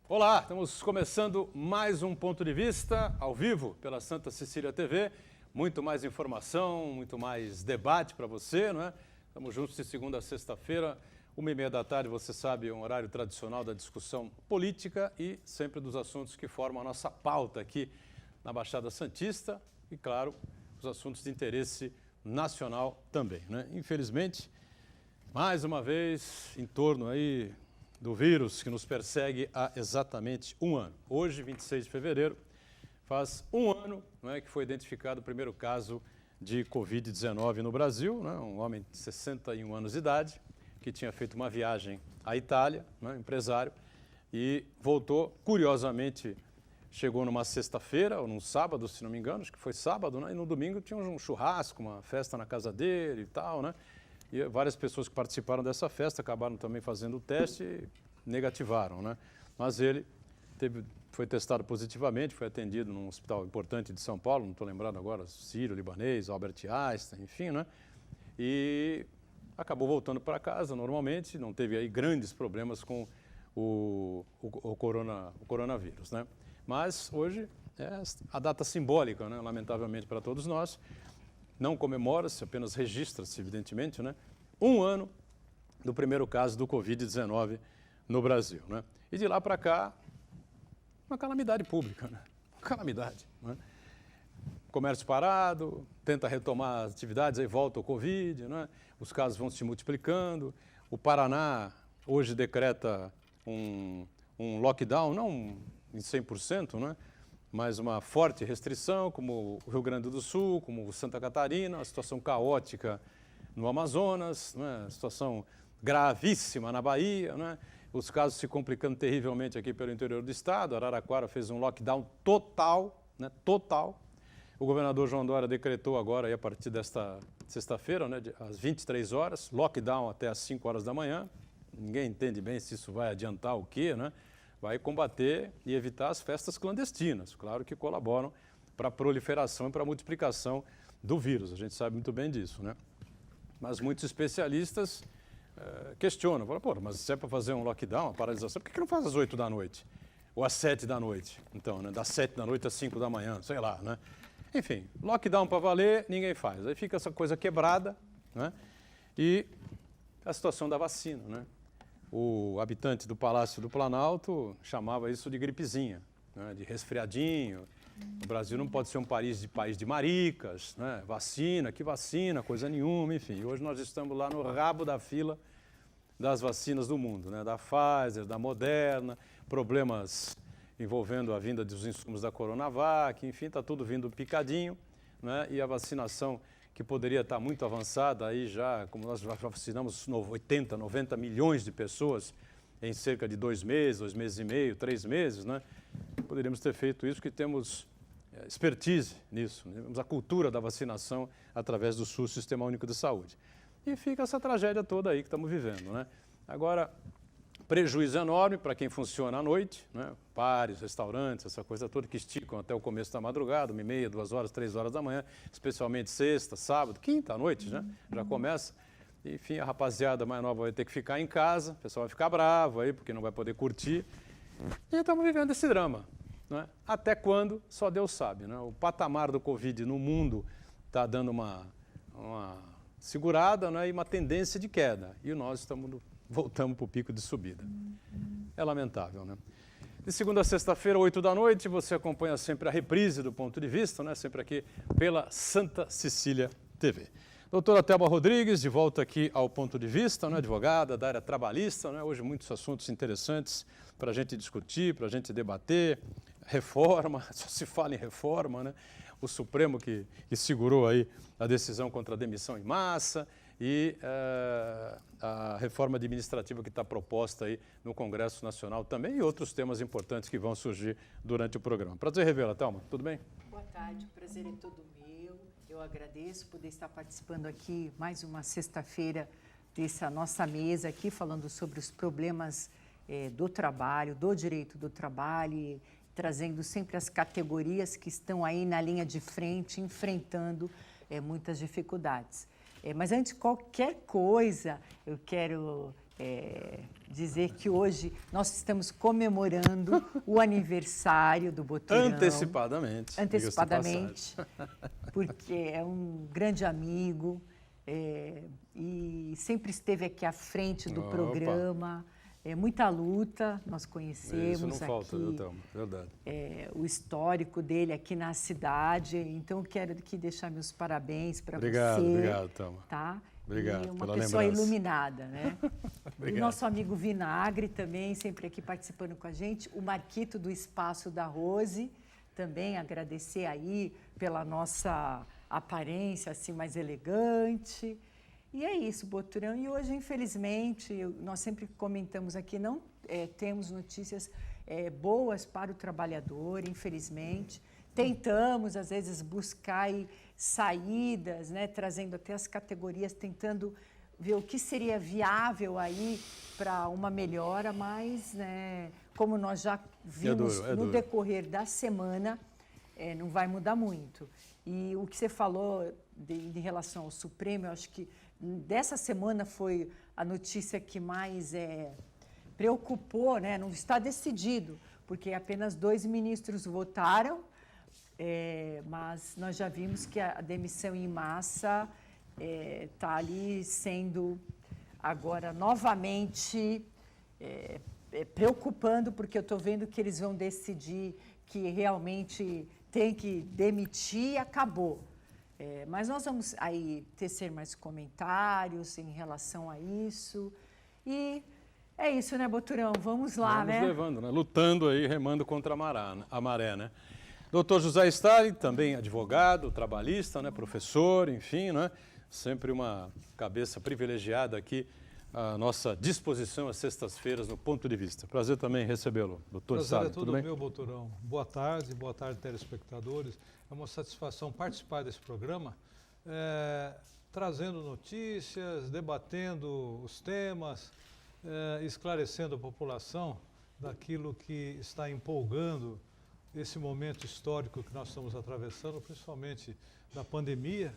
Olá, estamos começando mais um Ponto de Vista, ao vivo, pela Santa Cecília TV. Muito mais informação, muito mais debate para você, não é? Estamos juntos de segunda a sexta-feira, 1h30 da tarde, você sabe, é um horário tradicional da discussão política e sempre dos assuntos que formam a nossa pauta aqui na Baixada Santista e, claro, os assuntos de interesse nacional também, né? Infelizmente, mais uma vez, em torno aí do vírus que nos persegue há exatamente um ano. Hoje, 26 de fevereiro, faz um ano, não é, que foi identificado o primeiro caso de Covid-19 no Brasil, né? Um homem de 61 anos de idade, que tinha feito uma viagem à Itália, né, empresário, e voltou, curiosamente, chegou numa sexta-feira, ou num sábado, se não me engano, acho que foi sábado, né? E no domingo tinha um churrasco, uma festa na casa dele e tal, né? E várias pessoas que participaram dessa festa acabaram também fazendo o teste e negativaram, né? Mas ele foi testado positivamente, foi atendido num hospital importante de São Paulo, não estou lembrado agora, Sírio-Libanês, Albert Einstein, enfim, né? E acabou voltando para casa normalmente, não teve aí grandes problemas com o coronavírus, né? Mas hoje é a data simbólica, né? Lamentavelmente para todos nós. Não comemora-se, apenas registra-se, evidentemente, né? Um ano do primeiro caso do Covid-19 no Brasil, né? E de lá para cá, uma calamidade pública, né? Uma calamidade, né? Comércio parado, tenta retomar as atividades, aí volta o Covid, né? Os casos vão se multiplicando. O Paraná hoje decreta um lockdown, não em 100%, né? Mas uma forte restrição, como o Rio Grande do Sul, como Santa Catarina, uma situação caótica no Amazonas, né? Situação gravíssima na Bahia, né? Os casos se complicando terrivelmente aqui pelo interior do estado. Araraquara fez um lockdown total, né? Total. O governador João Dória decretou agora, aí, a partir desta sexta-feira, né? Às 23 horas, lockdown até às 5 horas da manhã. Ninguém entende bem se isso vai adiantar o quê, né? Vai combater e evitar as festas clandestinas, claro que colaboram para a proliferação e para a multiplicação do vírus, a gente sabe muito bem disso, né? Mas muitos especialistas questionam, falam, pô, mas se é para fazer um lockdown, uma paralisação, por que não faz às 8 da noite? Ou às 7 da noite? Então, né? Das 7 da noite às 5 da manhã, sei lá, né? Enfim, lockdown para valer, ninguém faz. Aí fica essa coisa quebrada, né? E a situação da vacina, né? O habitante do Palácio do Planalto chamava isso de gripezinha, né? De resfriadinho. O Brasil não pode ser um país de maricas, né? Vacina, que vacina, coisa nenhuma, enfim. Hoje nós estamos lá no rabo da fila das vacinas do mundo, né? Da Pfizer, da Moderna, problemas envolvendo a vinda dos insumos da Coronavac, enfim, está tudo vindo picadinho, né? E a vacinação que poderia estar muito avançada, aí já, como nós já vacinamos 80, 90 milhões de pessoas em cerca de 2 meses, 2 meses e meio, 3 meses, né? Poderíamos ter feito isso porque temos expertise nisso, né? Temos a cultura da vacinação através do SUS, Sistema Único de Saúde. E fica essa tragédia toda aí que estamos vivendo, né? Agora, prejuízo enorme para quem funciona à noite, né? Bares, restaurantes, essa coisa toda que esticam até o começo da madrugada, 1h30, 2 horas, 3 horas da manhã, especialmente sexta, sábado, quinta à noite, né? Já começa. Enfim, a rapaziada mais nova vai ter que ficar em casa, o pessoal vai ficar bravo aí, porque não vai poder curtir. E estamos vivendo esse drama, né? Até quando, só Deus sabe, né? O patamar do Covid no mundo está dando uma segurada, né? E uma tendência de queda. E nós voltamos para o pico de subida. É lamentável, né? De segunda a sexta-feira, 8 da noite, você acompanha sempre a reprise do Ponto de Vista, né? Sempre aqui pela Santa Cecília TV. Doutora Thelma Rodrigues, de volta aqui ao Ponto de Vista, né? Advogada da área trabalhista, né? Hoje muitos assuntos interessantes para a gente discutir, para a gente debater. Reforma, só se fala em reforma, né? O Supremo que segurou aí a decisão contra a demissão em massa e a reforma administrativa que está proposta aí no Congresso Nacional também e outros temas importantes que vão surgir durante o programa. Prazer revê-la, Thelma. Tudo bem? Boa tarde, o prazer é todo meu. Eu agradeço poder estar participando aqui mais uma sexta-feira dessa nossa mesa aqui, falando sobre os problemas do trabalho, do direito do trabalho, trazendo sempre as categorias que estão aí na linha de frente, enfrentando muitas dificuldades. Mas antes de qualquer coisa, eu quero dizer que hoje nós estamos comemorando o aniversário do Boturão. Antecipadamente. Antecipadamente, porque é um grande amigo e sempre esteve aqui à frente do programa. Muita luta, nós conhecemos Isso não falta, viu, aqui, Thelma? Verdade. O histórico dele aqui na cidade. Então, quero aqui deixar meus parabéns para você. Obrigado, Thelma. Tá? Obrigado e uma pela pessoa lembrança. iluminada, né? Obrigado. E nosso amigo Vinagre também, sempre aqui participando com a gente. O Marquito do Espaço da Rose, também agradecer aí pela nossa aparência assim mais elegante. E é isso, Boturão. E hoje, infelizmente, nós sempre comentamos aqui, não temos notícias boas para o trabalhador, infelizmente. Tentamos, às vezes, buscar aí saídas, né, trazendo até as categorias, tentando ver o que seria viável aí para uma melhora, mas, né, como nós já vimos no decorrer da semana, não vai mudar muito. E o que você falou em relação ao Supremo, eu acho que dessa semana foi a notícia que mais preocupou, né? Não está decidido, porque apenas 2 ministros votaram, mas nós já vimos que a demissão em massa está ali sendo agora novamente preocupando, porque eu estou vendo que eles vão decidir que realmente tem que demitir e acabou. Mas nós vamos aí tecer mais comentários em relação a isso. E é isso, né, Boturão? Vamos lá, né? Vamos levando, né? Lutando aí, remando contra a maré, né? Doutor José Stalin, também advogado, trabalhista, né? Professor, enfim, né? Sempre uma cabeça privilegiada aqui à nossa disposição às sextas-feiras no Ponto de Vista. Prazer também recebê-lo, doutor Stalin. Tudo bem? Meu, Boturão. Boa tarde, telespectadores. É uma satisfação participar desse programa, trazendo notícias, debatendo os temas, esclarecendo a população daquilo que está empolgando esse momento histórico que nós estamos atravessando, principalmente da pandemia,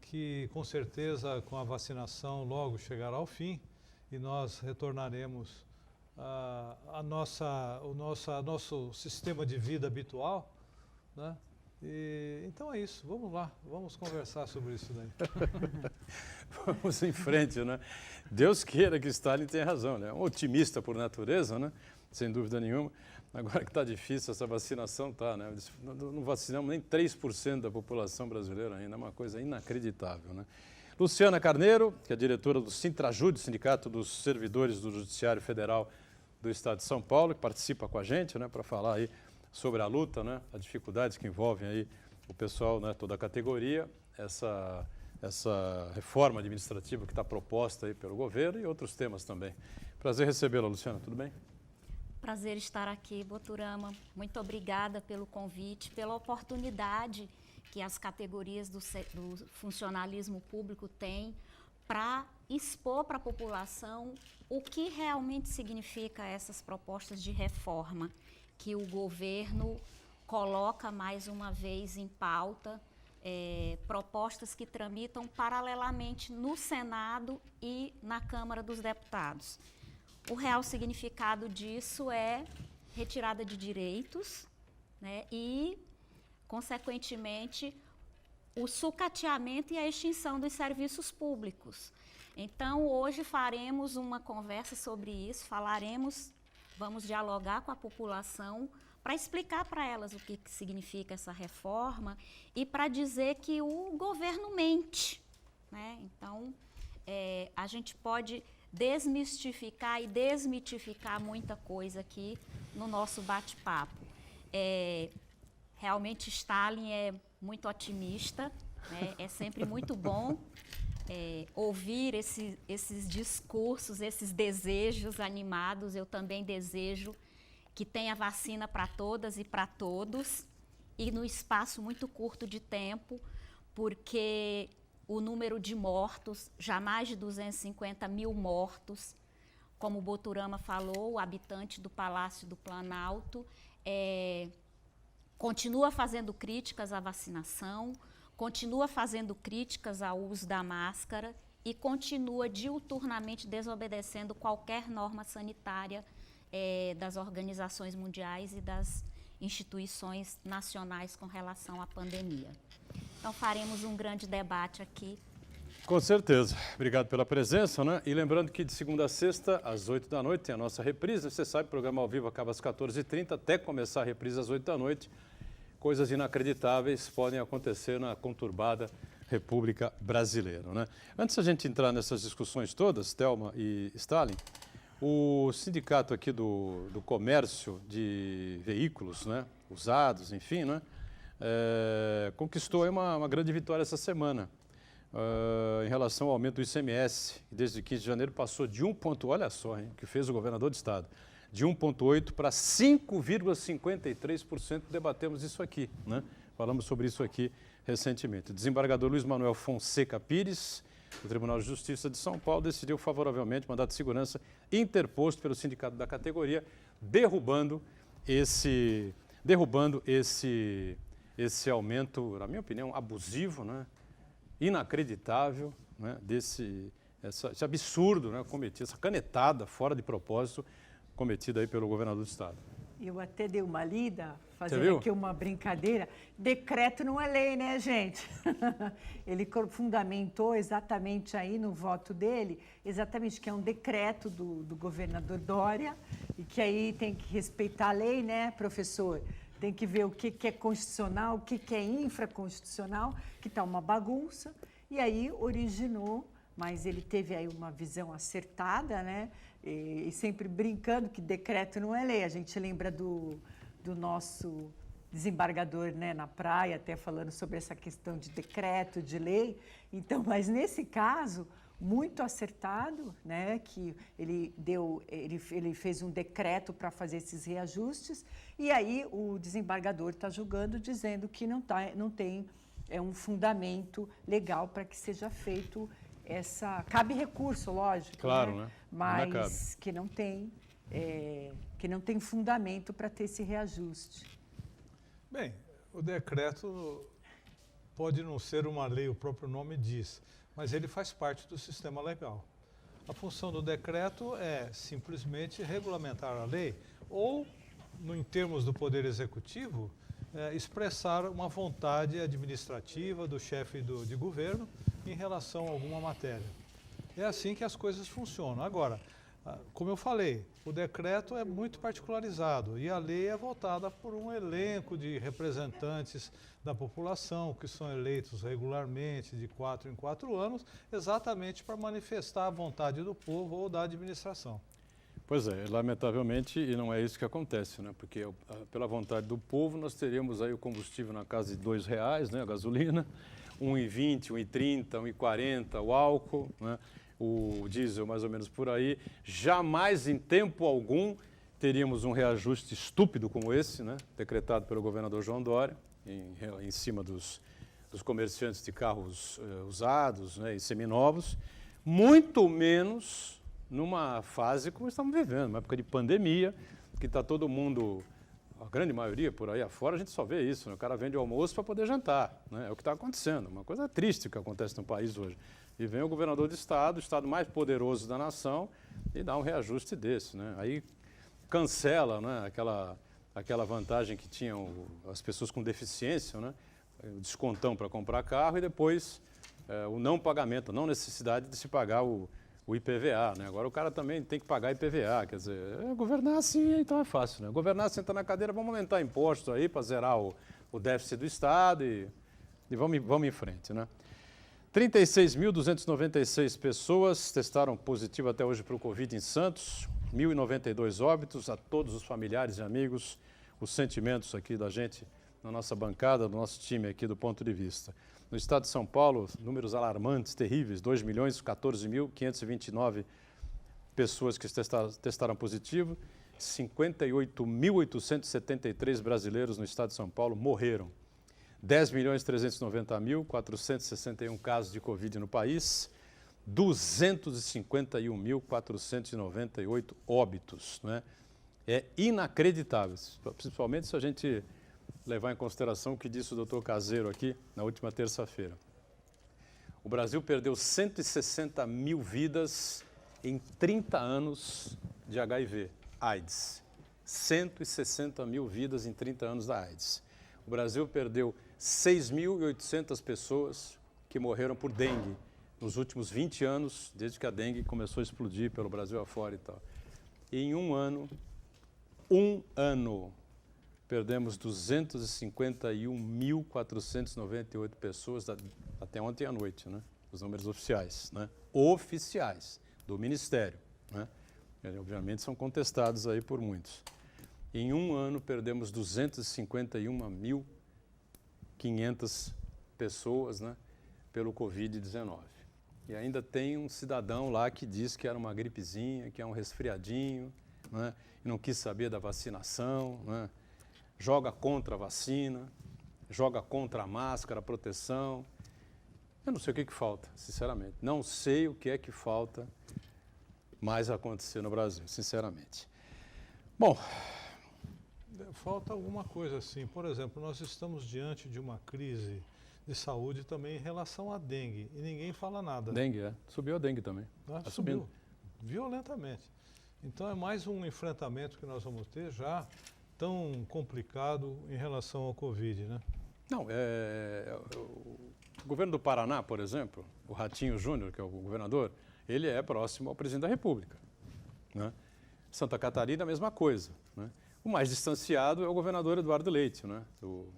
que com certeza com a vacinação logo chegará ao fim e nós retornaremos ao nosso sistema de vida habitual, né? Então é isso, vamos lá, vamos conversar sobre isso daí. Vamos em frente, né? Deus queira que Stalin tenha razão, né? É um otimista por natureza, né? Sem dúvida nenhuma. Agora que está difícil essa vacinação, tá, né? Não vacinamos nem 3% da população brasileira ainda, é uma coisa inacreditável, né? Luciana Carneiro, que é diretora do Sintrajude, Sindicato dos Servidores do Judiciário Federal do Estado de São Paulo, que participa com a gente, né, para falar aí sobre a luta, né, as dificuldades que envolvem aí o pessoal, né, toda a categoria, essa reforma administrativa que está proposta aí pelo governo e outros temas também. Prazer recebê-la, Luciana, tudo bem? Prazer estar aqui, Boturama. Muito obrigada pelo convite, pela oportunidade que as categorias do funcionalismo público têm para expor para a população o que realmente significa essas propostas de reforma que o governo coloca mais uma vez em pauta, propostas que tramitam paralelamente no Senado e na Câmara dos Deputados. O real significado disso é retirada de direitos, né, e, consequentemente, o sucateamento e a extinção dos serviços públicos. Então, hoje faremos uma conversa sobre isso, vamos dialogar com a população para explicar para elas o que significa essa reforma e para dizer que o governo mente, né? Então, a gente pode desmistificar e desmitificar muita coisa aqui no nosso bate-papo. Realmente, Stalin é muito otimista, né? É sempre muito bom ouvir esses discursos, esses desejos animados. Eu também desejo que tenha vacina para todas e para todos, e no espaço muito curto de tempo, porque o número de mortos, já mais de 250 mil mortos, como o Boturama falou, o habitante do Palácio do Planalto, continua fazendo críticas à vacinação, continua fazendo críticas ao uso da máscara e continua diuturnamente desobedecendo qualquer norma sanitária das organizações mundiais e das instituições nacionais com relação à pandemia. Então, faremos um grande debate aqui. Com certeza. Obrigado pela presença, né? E lembrando que de segunda a sexta, às 8 da noite, tem a nossa reprise. Você sabe, o programa ao vivo acaba às 14h30, até começar a reprise às 8 da noite. Coisas inacreditáveis podem acontecer na conturbada República Brasileira, né? Antes da gente entrar nessas discussões todas, Thelma e Stalin, o sindicato aqui do comércio de veículos, né, usados, enfim, né, conquistou aí uma grande vitória essa semana em relação ao aumento do ICMS, que desde 15 de janeiro passou de olha só, hein, que fez o governador do estado, de 1,8% para 5,53%. Debatemos isso aqui, né? Falamos sobre isso aqui recentemente. O desembargador Luiz Manuel Fonseca Pires, do Tribunal de Justiça de São Paulo, decidiu favoravelmente mandato de segurança interposto pelo sindicato da categoria, derrubando esse aumento, na minha opinião, abusivo, né? Inacreditável, né? Esse absurdo, né? Cometido, essa canetada fora de propósito cometida aí pelo governador do estado. Eu até dei uma lida, fazendo aqui uma brincadeira. Decreto não é lei, né, gente? Ele fundamentou exatamente aí no voto dele, exatamente que é um decreto do governador Dória, e que aí tem que respeitar a lei, né, professor? Tem que ver o que é constitucional, o que é infraconstitucional, que está uma bagunça. E aí originou, mas ele teve aí uma visão acertada, né? E sempre brincando que decreto não é lei. A gente lembra do nosso desembargador, né, na praia, até falando sobre essa questão de decreto, de lei. Então, mas nesse caso, muito acertado, né, que ele fez um decreto para fazer esses reajustes, e aí o desembargador está julgando, dizendo que não tem um fundamento legal para que seja feito cabe recurso, lógico, claro, né? Né? Mas que não tem fundamento para ter esse reajuste. Bem, o decreto pode não ser uma lei, o próprio nome diz, mas ele faz parte do sistema legal. A função do decreto é simplesmente regulamentar a lei ou, em termos do Poder Executivo, expressar uma vontade administrativa do chefe de governo em relação a alguma matéria. É assim que as coisas funcionam. Agora, como eu falei, o decreto é muito particularizado e a lei é votada por um elenco de representantes da população que são eleitos regularmente de 4 em 4 anos, exatamente para manifestar a vontade do povo ou da administração. Pois é, lamentavelmente, e não é isso que acontece, né? Porque pela vontade do povo nós teríamos aí o combustível na casa de R$2, né? A gasolina, 1,20, 1,30, 1,40 o álcool, né? O diesel mais ou menos por aí. Jamais em tempo algum teríamos um reajuste estúpido como esse, né? Decretado pelo governador João Dória, em cima dos comerciantes de carros usados, né? E seminovos, muito menos numa fase como estamos vivendo, uma época de pandemia, que está todo mundo, a grande maioria por aí afora, a gente só vê isso, né? O cara vende almoço para poder jantar, né? É o que está acontecendo, uma coisa triste que acontece no país hoje. E vem o governador do estado, o estado mais poderoso da nação, e dá um reajuste desse, né? Aí cancela, né, aquela vantagem que tinham as pessoas com deficiência, né? O descontão para comprar carro e depois o não pagamento, a não necessidade de se pagar o IPVA, né? Agora o cara também tem que pagar IPVA, quer dizer, governar assim então é fácil, né? Governar, sentar na cadeira, vamos aumentar impostos aí para zerar o déficit do Estado e vamos em frente, né? 36.296 pessoas testaram positivo até hoje para o Covid em Santos, 1.092 óbitos. A todos os familiares e amigos, os sentimentos aqui da gente, na nossa bancada, do nosso time aqui do Ponto de Vista. No estado de São Paulo, números alarmantes, terríveis, 2.014.529 pessoas que testaram positivo, 58.873 brasileiros no estado de São Paulo morreram. 10.390.461 casos de Covid no país, 251.498 óbitos, né? É inacreditável, principalmente se a gente levar em consideração o que disse o doutor Caseiro aqui na última terça-feira. O Brasil perdeu 160 mil vidas em 30 anos de HIV, AIDS. 160 mil vidas em 30 anos da AIDS. O Brasil perdeu 6.800 pessoas que morreram por dengue nos últimos 20 anos, desde que a dengue começou a explodir pelo Brasil afora e tal. E em um ano, perdemos 251.498 pessoas até ontem à noite, né? Os números oficiais, né? Oficiais do Ministério, né? E, obviamente são contestados aí por muitos. Em um ano perdemos 251.500 pessoas, né? Pelo Covid-19. E ainda tem um cidadão lá que diz que era uma gripezinha, que é um resfriadinho, né? E não quis saber da vacinação, né? Joga contra a vacina, joga contra a máscara, a proteção. Eu não sei o que falta, sinceramente. Não sei o que é que falta mais acontecer no Brasil, sinceramente. Bom, falta alguma coisa assim. Por exemplo, nós estamos diante de uma crise de saúde também em relação à dengue e ninguém fala nada. Dengue, Subiu a dengue também. Tá subindo violentamente. Então é mais um enfrentamento que nós vamos ter já tão complicado em relação ao Covid, né? Não, o governo do Paraná, por exemplo, o Ratinho Júnior, que é o governador, ele é próximo ao presidente da República, né? Santa Catarina, a mesma coisa, né? O mais distanciado é o governador Eduardo Leite, né? Do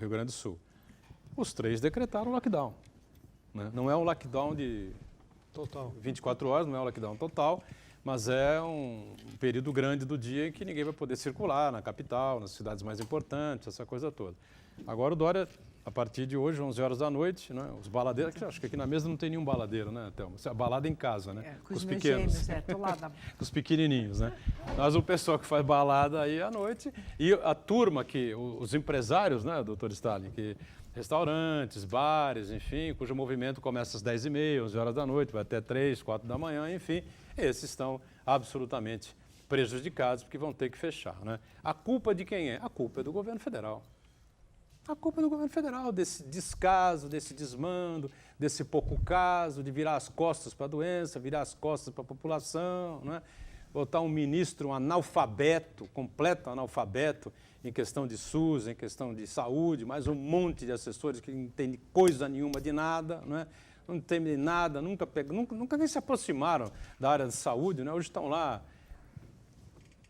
Rio Grande do Sul. Os três decretaram lockdown, né? Não é um lockdown de total 24 horas, não é um lockdown total, mas é um período grande do dia em que ninguém vai poder circular na capital, nas cidades mais importantes, essa coisa toda. Agora o Dória, a partir de hoje, 11 horas da noite, né, os baladeiros, acho que aqui na mesa não tem nenhum baladeiro, né, Thelma? A balada em casa, né? Com os meus pequenos. gêmeos, tô lá na... Com os pequenininhos, né? Mas o pessoal que faz balada aí à noite e a turma que, os empresários, né, doutor Stalin, que restaurantes, bares, enfim, cujo movimento começa às 10h30, 11 horas da noite, vai até 3, 4 da manhã, enfim, esses estão absolutamente prejudicados porque vão ter que fechar, né? A culpa de quem é? A culpa é do governo federal. A culpa é do governo federal, desse descaso, desse desmando, desse pouco caso, de virar as costas para a doença, virar as costas para a população, né? Botar um ministro, um analfabeto, completo analfabeto, em questão de SUS, em questão de saúde, mais um monte de assessores que não entendem coisa nenhuma de nada, né? Não entendem nada, nunca nem se aproximaram da área de saúde, né? Hoje estão lá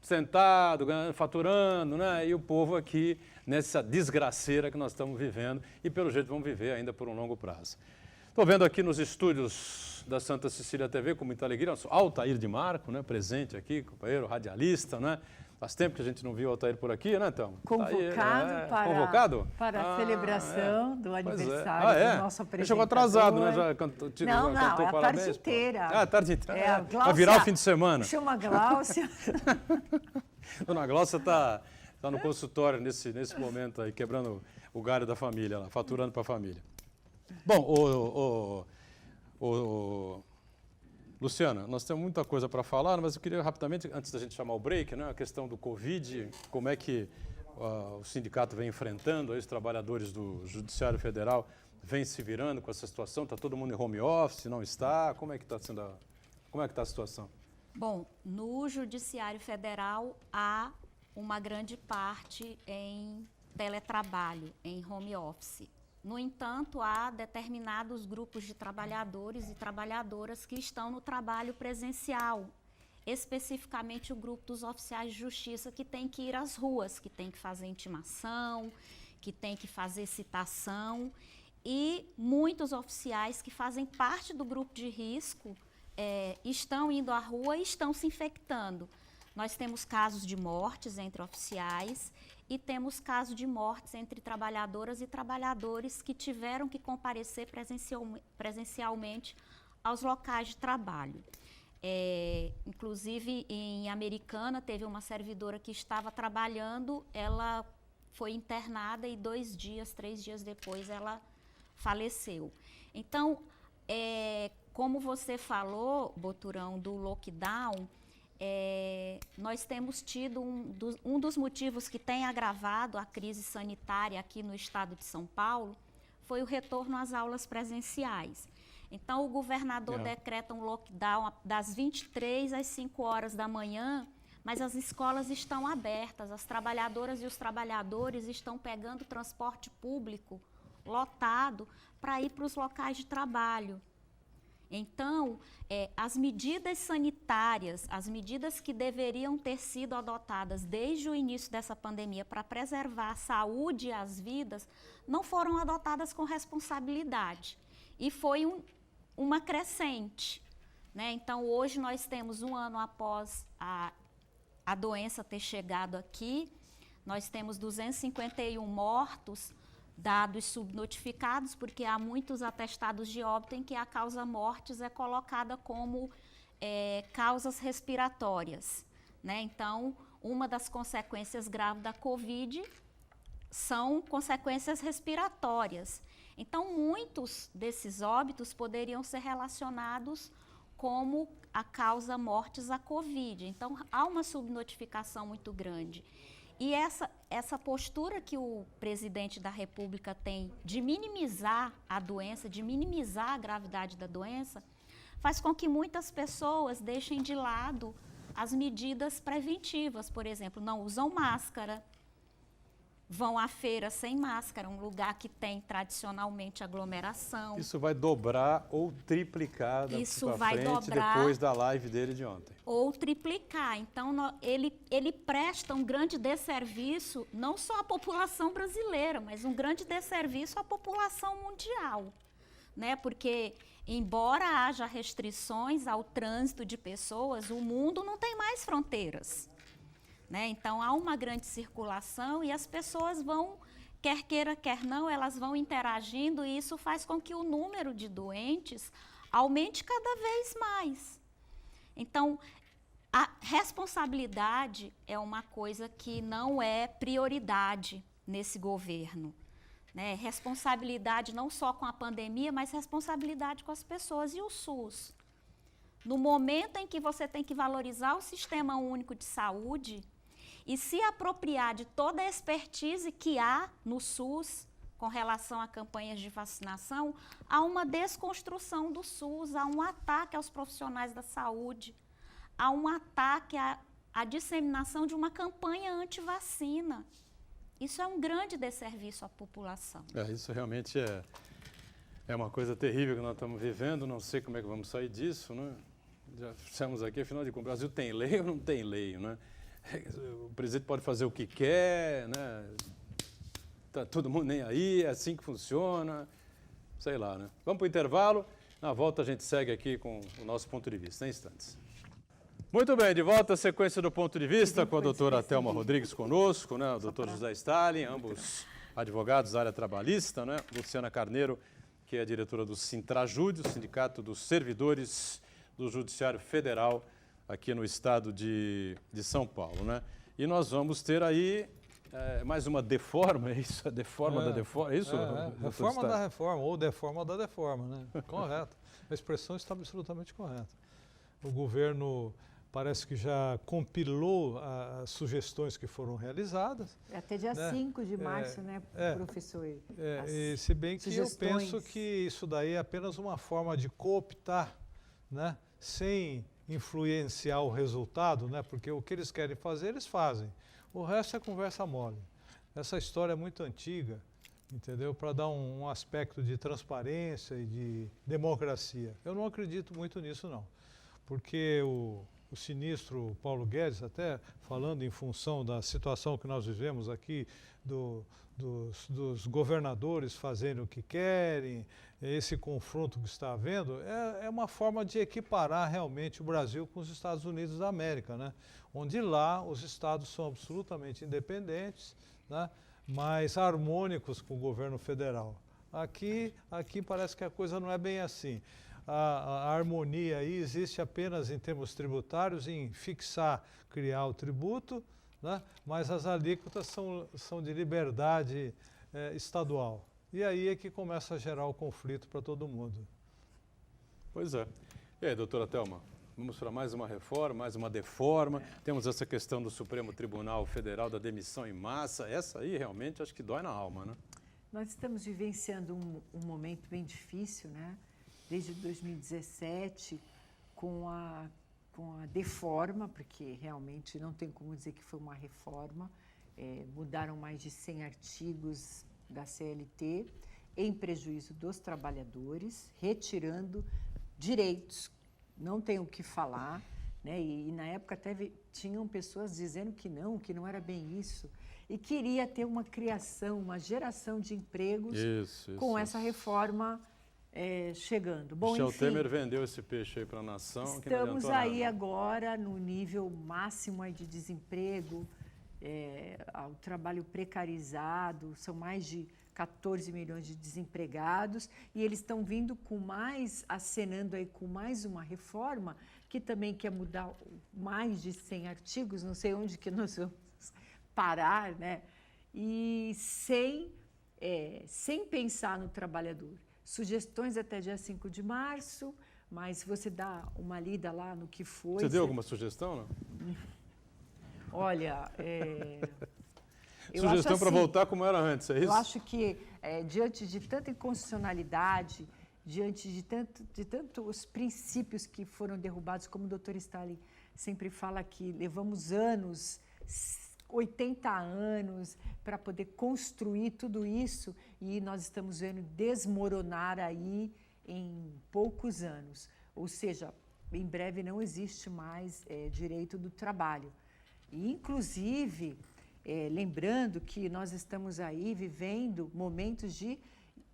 sentados, faturando, né? E o povo aqui nessa desgraceira que nós estamos vivendo e pelo jeito vamos viver ainda por um longo prazo. Estou vendo aqui nos estúdios da Santa Cecília TV com muita alegria, nosso Altair de Marco, né? Presente aqui, companheiro, radialista, né? Faz tempo que a gente não viu o Altair por aqui, né, então? Convocado para a celebração do aniversário do nosso apresentador. Chegou atrasado, né? Já cantou não, cantou a parabéns, tarde inteira. A tarde inteira. Vai virar o fim de semana. Chama a Gláucia. Dona Gláucia está no consultório nesse momento aí, quebrando o galho da família, lá, faturando para a família. Bom, Luciana, nós temos muita coisa para falar, mas eu queria rapidamente, antes da gente chamar o break, né, a questão do Covid, como é que o sindicato vem enfrentando, aí os trabalhadores do Judiciário Federal vêm se virando com essa situação, está todo mundo em home office, não está? Como é que está a situação? Bom, no Judiciário Federal há uma grande parte em teletrabalho, em home office. No entanto, há determinados grupos de trabalhadores e trabalhadoras que estão no trabalho presencial, especificamente o grupo dos oficiais de justiça que tem que ir às ruas, que tem que fazer intimação, que tem que fazer citação, e muitos oficiais que fazem parte do grupo de risco estão indo à rua e estão se infectando. Nós temos casos de mortes entre oficiais e temos casos de mortes entre trabalhadoras e trabalhadores que tiveram que comparecer presencialmente aos locais de trabalho. Inclusive, em Americana, teve uma servidora que estava trabalhando, ela foi internada e 2 dias, 3 dias depois, ela faleceu. Então, como você falou, Boturão, do lockdown, nós temos tido um dos motivos que tem agravado a crise sanitária aqui no estado de São Paulo foi o retorno às aulas presenciais. Então, o governador decreta um lockdown das 23 às 5 horas da manhã, mas as escolas estão abertas, as trabalhadoras e os trabalhadores estão pegando transporte público lotado para ir para os locais de trabalho. Então, as medidas sanitárias, as medidas que deveriam ter sido adotadas desde o início dessa pandemia para preservar a saúde e as vidas, não foram adotadas com responsabilidade. E foi uma crescente, né? Então, hoje nós temos, um ano após a doença ter chegado aqui, nós temos 251 mortos, dados subnotificados, porque há muitos atestados de óbito em que a causa mortes é colocada como causas respiratórias, né? Então, uma das consequências graves da Covid são consequências respiratórias. Então, muitos desses óbitos poderiam ser relacionados como a causa mortes à Covid. Então, há uma subnotificação muito grande. E essa postura que o presidente da República tem de minimizar a doença, de minimizar a gravidade da doença, faz com que muitas pessoas deixem de lado as medidas preventivas. Por exemplo, não usam máscara, vão à feira sem máscara, um lugar que tem tradicionalmente aglomeração. Isso vai dobrar ou triplicar daqui para frente depois da live dele de ontem. Ou triplicar. Então, ele presta um grande desserviço, não só à população brasileira, mas um grande desserviço à população mundial, né? Porque, embora haja restrições ao trânsito de pessoas, o mundo não tem mais fronteiras, né? Então, há uma grande circulação e as pessoas vão, quer queira, quer não, elas vão interagindo e isso faz com que o número de doentes aumente cada vez mais. Então, a responsabilidade é uma coisa que não é prioridade nesse governo, né? Responsabilidade não só com a pandemia, mas responsabilidade com as pessoas e o SUS. No momento em que você tem que valorizar o Sistema Único de Saúde e se apropriar de toda a expertise que há no SUS com relação a campanhas de vacinação, há uma desconstrução do SUS, há um ataque aos profissionais da saúde, há um ataque à disseminação de uma campanha anti-vacina. Isso é um grande desserviço à população. Isso realmente é uma coisa terrível que nós estamos vivendo, não sei como é que vamos sair disso, né? Já estamos aqui, afinal de contas, o Brasil tem lei ou não tem lei, né? O presidente pode fazer o que quer, né? Tá todo mundo nem aí, é assim que funciona, sei lá, né? Vamos para o intervalo, na volta a gente segue aqui com o nosso ponto de vista, em instantes. Muito bem, de volta à sequência do ponto de vista com a doutora Thelma Rodrigues conosco, né? O doutor José Stalin, ambos advogados da área trabalhista, né? Luciana Carneiro, que é a diretora do Sintrajude, o Sindicato dos Servidores do Judiciário Federal, aqui no estado de São Paulo, né? E nós vamos ter aí mais uma deforma, é isso? A deforma da deforma, é isso? Reforma da reforma, ou deforma da deforma, né? Correto. A expressão está absolutamente correta. O governo parece que já compilou as sugestões que foram realizadas. Até dia 5 de março, né, professor? E se bem que eu penso que isso daí é apenas uma forma de cooptar, né, sem influenciar o resultado, né, porque o que eles querem fazer, eles fazem. O resto é conversa mole. Essa história é muito antiga, entendeu? Para dar um aspecto de transparência e de democracia. Eu não acredito muito nisso, não. Porque o sinistro Paulo Guedes, até falando em função da situação que nós vivemos aqui, dos governadores fazendo o que querem, esse confronto que está havendo, é uma forma de equiparar realmente o Brasil com os Estados Unidos da América, né? Onde lá os estados são absolutamente independentes, né? Mas harmônicos com o governo federal. Aqui parece que a coisa não é bem assim. A harmonia aí existe apenas em termos tributários, em fixar, criar o tributo, né? Mas as alíquotas são de liberdade estadual. E aí é que começa a gerar o conflito para todo mundo. Pois é. E aí, doutora Thelma, vamos para mais uma reforma, mais uma deforma. Temos essa questão do Supremo Tribunal Federal da demissão em massa. Essa aí realmente acho que dói na alma, né? Nós estamos vivenciando um momento bem difícil, né? desde 2017 com a deforma, porque realmente não tem como dizer que foi uma reforma, mudaram mais de 100 artigos da CLT em prejuízo dos trabalhadores, retirando direitos, não tem o que falar, né? E na época até tinham pessoas dizendo que não era bem isso, e queria ter uma criação, uma geração de empregos com essa reforma chegando. Bom, Michel enfim, Temer vendeu esse peixe aí para a nação. Estamos aí agora no nível máximo aí de desemprego, ao trabalho precarizado, são mais de 14 milhões de desempregados, e eles estão vindo acenando aí com mais uma reforma, que também quer mudar mais de 100 artigos, não sei onde que nós vamos parar, né? E sem pensar no trabalhador. Sugestões até dia 5 de março, mas se você dá uma lida lá no que foi... Você deu alguma sugestão, não? Olha, sugestão para voltar como era antes, é isso? Eu acho que, diante de tanta inconstitucionalidade, diante de tantos princípios que foram derrubados, como o doutor Stalin sempre fala que levamos anos, 80 anos, para poder construir tudo isso, e nós estamos vendo desmoronar aí em poucos anos. Ou seja, em breve não existe mais direito do trabalho. E, inclusive, lembrando que nós estamos aí vivendo momentos de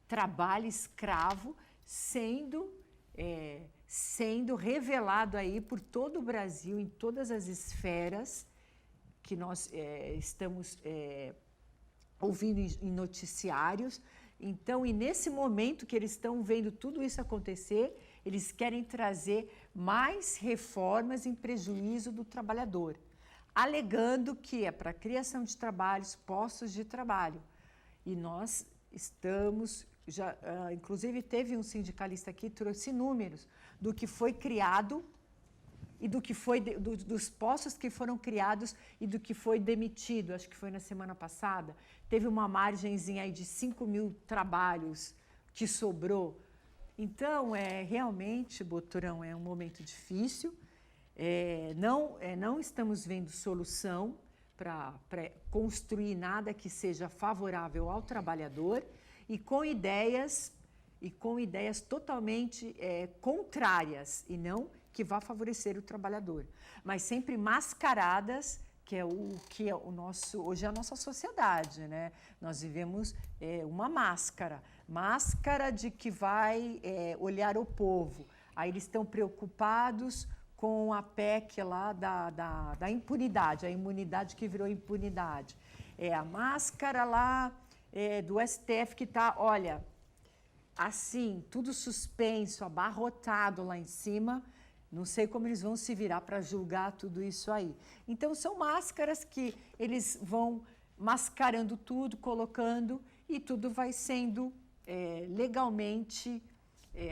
trabalho escravo sendo revelado aí por todo o Brasil, em todas as esferas que nós estamos ouvindo em noticiários. Então, e nesse momento que eles estão vendo tudo isso acontecer, eles querem trazer mais reformas em prejuízo do trabalhador, alegando que é para a criação de trabalhos, postos de trabalho. E nós estamos, inclusive teve um sindicalista aqui, trouxe números do que foi criado e do que foi, dos postos que foram criados e do que foi demitido, acho que foi na semana passada. Teve uma margenzinha aí de 5 mil trabalhos que sobrou. Então, realmente, Boturão, é um momento difícil. Não estamos vendo solução para construir nada que seja favorável ao trabalhador e com ideias totalmente contrárias e não que vá favorecer o trabalhador, mas sempre mascaradas, que é o nosso hoje é a nossa sociedade, né? Nós vivemos uma máscara de que vai olhar o povo. Aí eles estão preocupados com a PEC lá da impunidade, a imunidade que virou impunidade. A máscara lá do STF que está, olha, assim, tudo suspenso, abarrotado lá em cima. Não sei como eles vão se virar para julgar tudo isso aí. Então, são máscaras que eles vão mascarando tudo, colocando, e tudo vai sendo legalmente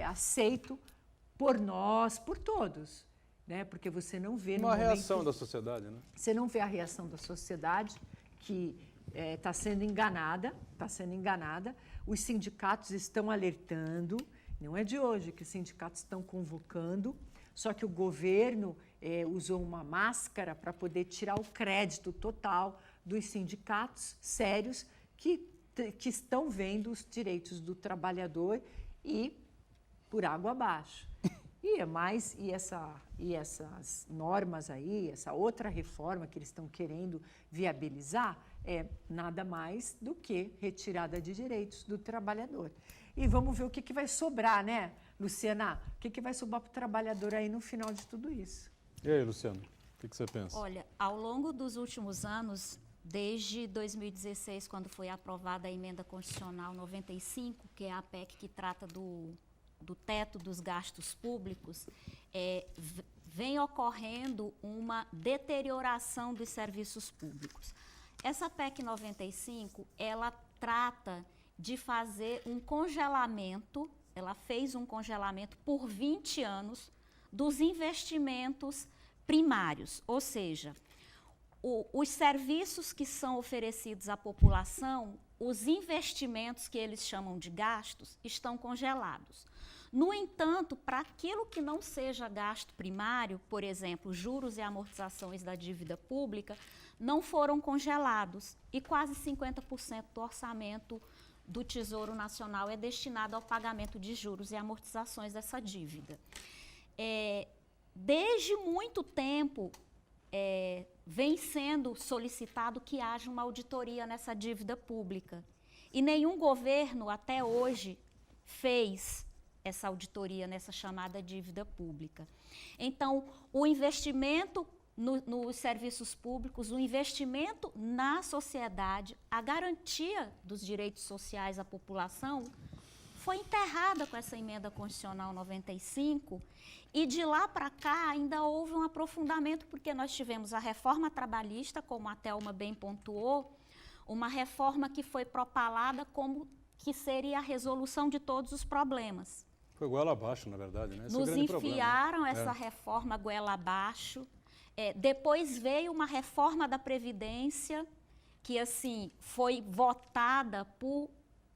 aceito por nós, por todos. Né? Porque você não vê... Uma reação da sociedade, né? Você não vê a reação da sociedade, que está sendo enganada, Os sindicatos estão alertando, não é de hoje que os sindicatos estão convocando, só que o governo usou uma máscara para poder tirar o crédito total dos sindicatos sérios que estão vendo os direitos do trabalhador e por água abaixo. E essas normas aí, essa outra reforma que eles estão querendo viabilizar, é nada mais do que retirada de direitos do trabalhador. E vamos ver o que vai sobrar, né, Luciana? O que vai sobrar para o trabalhador aí no final de tudo isso? E aí, Luciana, o que você pensa? Olha, ao longo dos últimos anos, desde 2016, quando foi aprovada a Emenda Constitucional 95, que é a PEC que trata do teto dos gastos públicos, vem ocorrendo uma deterioração dos serviços públicos. Essa PEC 95, ela trata de fazer um congelamento, ela fez um congelamento por 20 anos dos investimentos primários, ou seja, os serviços que são oferecidos à população, os investimentos que eles chamam de gastos, estão congelados. No entanto, para aquilo que não seja gasto primário, por exemplo, juros e amortizações da dívida pública, não foram congelados e quase 50% do orçamento do Tesouro Nacional é destinado ao pagamento de juros e amortizações dessa dívida. Desde muito tempo, vem sendo solicitado que haja uma auditoria nessa dívida pública. E nenhum governo, até hoje, fez essa auditoria nessa chamada dívida pública. Então, o investimento nos serviços públicos, o investimento na sociedade, a garantia dos direitos sociais à população, foi enterrada com essa emenda constitucional 95, e de lá para cá ainda houve um aprofundamento, porque nós tivemos a reforma trabalhista, como a Thelma bem pontuou, uma reforma que foi propalada como que seria a resolução de todos os problemas. Foi goela abaixo, na verdade, né? Esse Nos é o grande problema, enfiaram né? essa reforma goela abaixo. Depois veio uma reforma da Previdência, que assim foi votada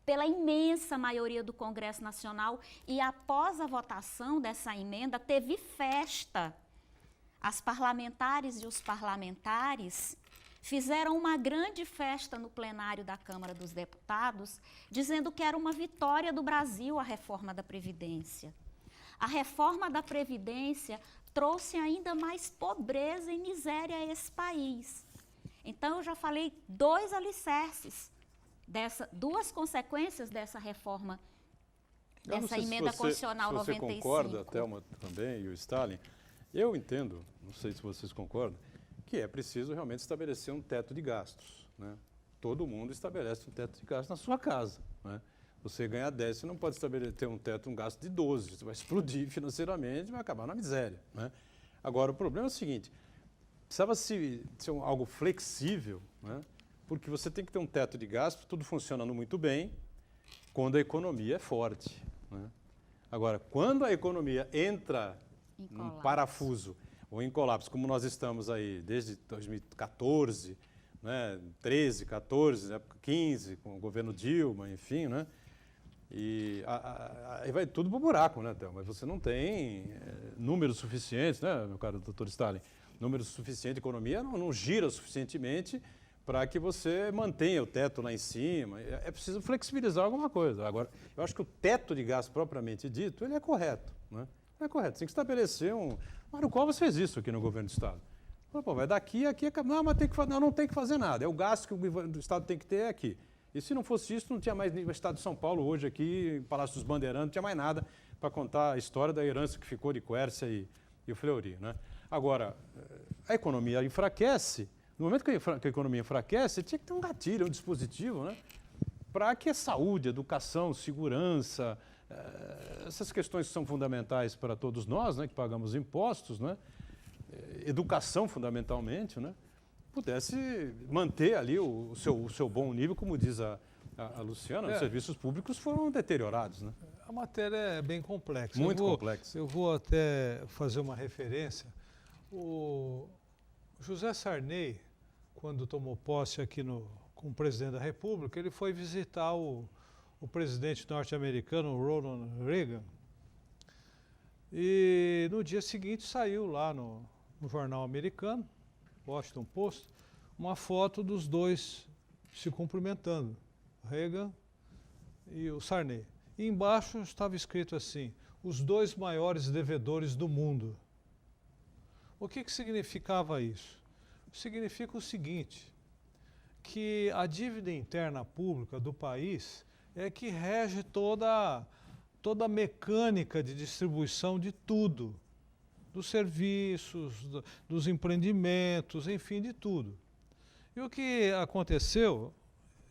pela imensa maioria do Congresso Nacional, e após a votação dessa emenda, teve festa. As parlamentares e os parlamentares fizeram uma grande festa no plenário da Câmara dos Deputados, dizendo que era uma vitória do Brasil a reforma da Previdência. A reforma da Previdência trouxe ainda mais pobreza e miséria a esse país. Então, eu já falei 2 alicerces, duas consequências dessa reforma, dessa emenda constitucional 95. Você concorda, Thelma também, e o Stalin? Eu entendo, não sei se vocês concordam, que é preciso realmente estabelecer um teto de gastos, né? Todo mundo estabelece um teto de gastos na sua casa, né? Você ganha 10, você não pode estabelecer um gasto de 12, você vai explodir financeiramente e vai acabar na miséria, né? Agora, o problema é o seguinte, precisava ser algo flexível, né? Porque você tem que ter um teto de gastos, tudo funcionando muito bem, quando a economia é forte, né? Agora, quando a economia entra num parafuso ou em colapso, como nós estamos aí desde 2014, né, 13, 14, época 15, com o governo Dilma, enfim, né? E aí vai tudo para o buraco, né, Thelma? Mas você não tem números suficientes, né, meu caro doutor Stalin? Números suficientes, a economia não gira suficientemente para que você mantenha o teto lá em cima. É preciso flexibilizar alguma coisa. Agora, eu acho que o teto de gasto propriamente dito, ele é correto, né? É correto, você tem que estabelecer Mas no qual você fez isso aqui no governo do Estado? Pô, vai daqui, aqui, não, mas tem que fazer, não tem que fazer nada. É o gasto que o governo do Estado tem que ter aqui. E se não fosse isso, não tinha mais Estado de São Paulo hoje aqui, Palácio dos Bandeirantes, não tinha mais nada para contar a história da herança que ficou de Quércia e o Fleury, né? Agora, a economia enfraquece. No momento que a economia enfraquece, tinha que ter um gatilho, um dispositivo, né? Para que a saúde, educação, segurança, essas questões que são fundamentais para todos nós, né, que pagamos impostos, né, educação fundamentalmente, né, pudesse manter ali o seu bom nível, como diz a Luciana, os serviços públicos foram deteriorados, né? A matéria é bem complexa. Muito complexa. Eu vou até fazer uma referência. O José Sarney, quando tomou posse aqui como presidente da República, ele foi visitar o presidente norte-americano, Ronald Reagan, e no dia seguinte saiu lá no jornal americano, Washington Post, uma foto dos dois se cumprimentando, Reagan e o Sarney. E embaixo estava escrito assim, os 2 maiores devedores do mundo. O que significava isso? Significa o seguinte, que a dívida interna pública do país é que rege toda a mecânica de distribuição de tudo, dos serviços, dos empreendimentos, enfim, de tudo. E o que aconteceu,